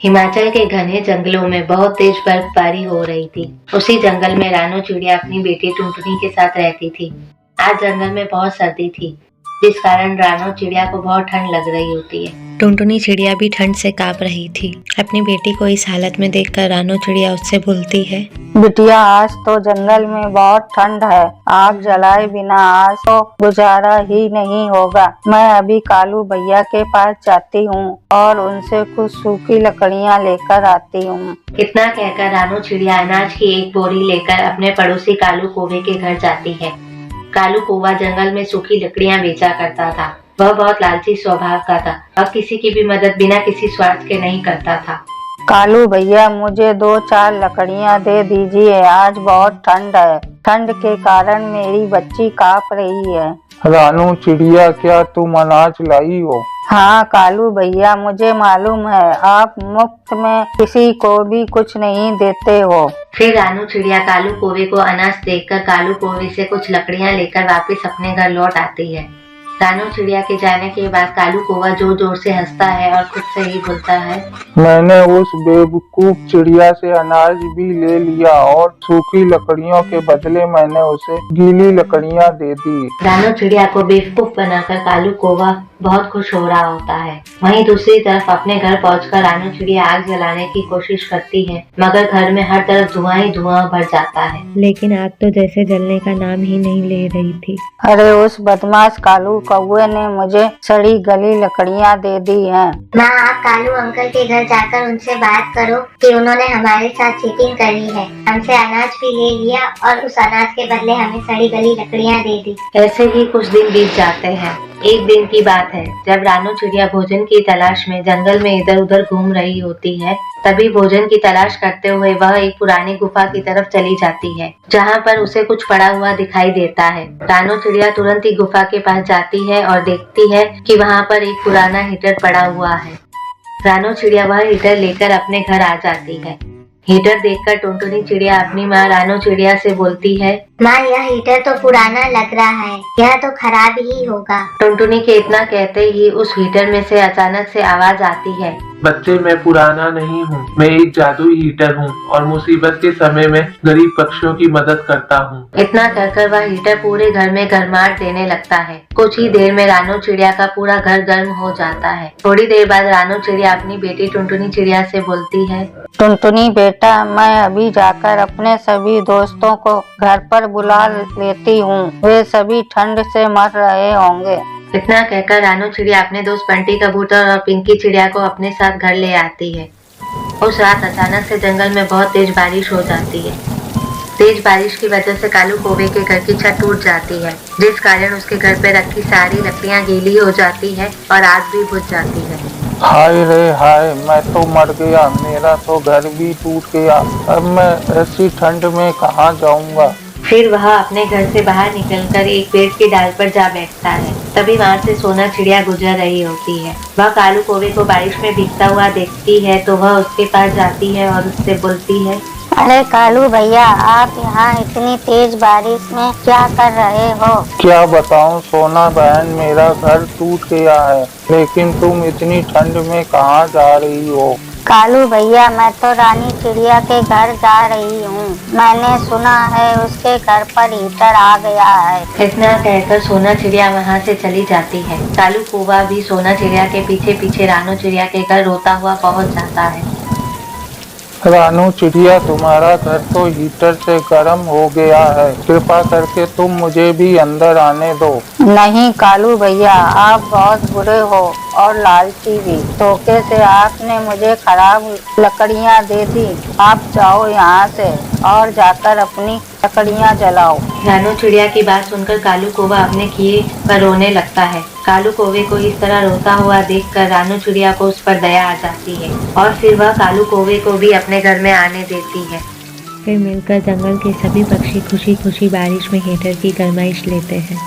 हिमाचल के घने जंगलों में बहुत तेज बर्फबारी हो रही थी। उसी जंगल में रानू चिड़िया अपनी बेटी टुनटुनी के साथ रहती थी। आज जंगल में बहुत सर्दी थी, जिस कारण रानू चिड़िया को बहुत ठंड लग रही होती है। टुनटुनी चिड़िया भी ठंड से कांप रही थी। अपनी बेटी को इस हालत में देखकर रानू चिड़िया उससे बोलती है, बिटिया आज तो जंगल में बहुत ठंड है, आग जलाए बिना आज तो गुजारा ही नहीं होगा। मैं अभी कालू भैया के पास जाती हूँ और उनसे कुछ सूखी लकड़ियाँ लेकर आती हूँ। इतना कहकर रानू चिड़िया अनाज की एक बोरी लेकर अपने पड़ोसी कालू कौवे के घर जाती है। कालू कौवा जंगल में सूखी लकड़ियाँ बेचा करता था। वह बहुत लालची स्वभाव का था और किसी की भी मदद बिना किसी स्वार्थ के नहीं करता था। कालू भैया मुझे 2-4 लकड़ियाँ दे दीजिए, आज बहुत ठंड है। ठंड के कारण मेरी बच्ची कांप रही है। रानू चिड़िया, क्या तुम अनाज लाई हो? हाँ कालू भैया, मुझे मालूम है आप मुफ्त में किसी को भी कुछ नहीं देते हो। फिर रानू चिड़िया कालू कौवे को अनाज देकर कालू कौवे से कुछ लकड़ियाँ लेकर वापस अपने घर लौट आती है। रानू चिड़िया के जाने के बाद कालू कौवा जोर जोर से हंसता है और खुद से ही बोलता है, मैंने उस बेवकूफ चिड़िया से अनाज भी ले लिया और सूखी लकड़ियों के बदले मैंने उसे गीली लकड़ियाँ दे दी। रानू चिड़िया को बेवकूफ बनाकर कालू कौवा बहुत खुश हो रहा होता है। वहीं दूसरी तरफ अपने घर पहुंचकर रानू चिड़िया आग जलाने की कोशिश करती है, मगर घर में हर तरफ धुआं ही धुआं भर जाता है। लेकिन आग तो जैसे जलने का नाम ही नहीं ले रही थी। अरे उस बदमाश कालू कौवे ने मुझे सड़ी गली लकड़ियाँ दे दी हैं। माँ, आप कालू अंकल के घर जाकर उनसे बात करो कि उन्होंने हमारे साथ चीटिंग करी है, हमसे अनाज भी ले लिया और उस अनाज के बदले हमें सड़ी गली लकड़ियाँ दे दी। ऐसे ही कुछ दिन बीत जाते हैं। एक दिन की बात है, जब रानू चिड़िया भोजन की तलाश में जंगल में इधर उधर घूम रही होती है, तभी भोजन की तलाश करते हुए वह एक पुरानी गुफा की तरफ चली जाती है, जहाँ पर उसे कुछ पड़ा हुआ दिखाई देता है। रानू चिड़िया तुरंत ही गुफा के पास जाती है और देखती है कि वहाँ पर एक पुराना हीटर पड़ा हुआ है। रानू चिड़िया वह हीटर लेकर अपने घर आ जाती है। हीटर देखकर टुनटुनी चिड़िया अपनी माँ रानू चिड़िया से बोलती है, माँ, यह हीटर तो पुराना लग रहा है, यह तो खराब ही होगा। टुनटुनी के इतना कहते ही उस हीटर में से अचानक से आवाज आती है, बच्चे, मैं पुराना नहीं हूँ, मैं एक जादुई हीटर हूँ और मुसीबत के समय में गरीब पक्षियों की मदद करता हूँ। इतना कहकर वह हीटर पूरे घर में गर्माहट देने लगता है। कुछ ही देर में रानू चिड़िया का पूरा घर गर्म हो जाता है। थोड़ी देर बाद रानू चिड़िया अपनी बेटी टुनटुनी चिड़िया से बोलती है, टुनटुनी बेटा, मैं अभी जाकर अपने सभी दोस्तों को घर पर बुला लेती हूँ, वे सभी ठंड से मर रहे होंगे। इतना कहकर रानू चिड़िया अपने दोस्त बंटी कबूतर और पिंकी चिड़िया को अपने साथ घर ले आती है। उस रात अचानक से जंगल में बहुत तेज बारिश हो जाती है। तेज बारिश की वजह से कालू कौवे के घर की छत टूट जाती है, जिस कारण उसके घर पे रखी सारी लकड़ियाँ गीली हो जाती है और आग भी बुझ जाती है। हाय रे हाय, मैं तो मर गया, मेरा तो घर भी टूट गया। अब मैं ऐसी ठंड में कहाँ जाऊँगा? फिर वह अपने घर से बाहर निकलकर एक पेड़ की डाल पर जा बैठता है। तभी वहाँ से सोना चिड़िया गुजर रही होती है। वह कालू कौवे को बारिश में भीगता हुआ देखती है तो वह उसके पास जाती है और उससे बोलती है, अरे कालू भैया, आप यहाँ इतनी तेज बारिश में क्या कर रहे हो? क्या बताऊँ सोना बहन, मेरा घर टूट गया है, लेकिन तुम इतनी ठंड में कहाँ जा रही हो? कालू भैया, मैं तो रानी चिड़िया के घर जा रही हूँ, मैंने सुना है उसके घर पर हीटर आ गया है। इतना कहकर सोना चिड़िया वहाँ से चली जाती है। कालू कौवा भी सोना चिड़िया के पीछे पीछे रानू चिड़िया के घर रोता हुआ पहुँच जाता है। रानू चिड़िया, तुम्हारा घर तो हीटर से गर्म हो गया है, कृपा करके तुम मुझे भी अंदर आने दो। नहीं कालू भैया, आप बहुत बुरे हो और लालची भी। धोखे से आपने मुझे खराब लकड़ियाँ दे दी। आप जाओ यहाँ से और जाकर अपनी लकड़ियाँ जलाओ। रानू चिड़िया की बात सुनकर कालू कौवा अपने किए पर रोने लगता है। कालू कौवे को इस तरह रोता हुआ देखकर रानू चिड़िया को उस पर दया आ जाती है और फिर वह कालू कौवे को भी अपने घर में आने देती है। फिर मिलकर जंगल के सभी पक्षी खुशी खुशी बारिश में हीटर की गर्माइश लेते हैं।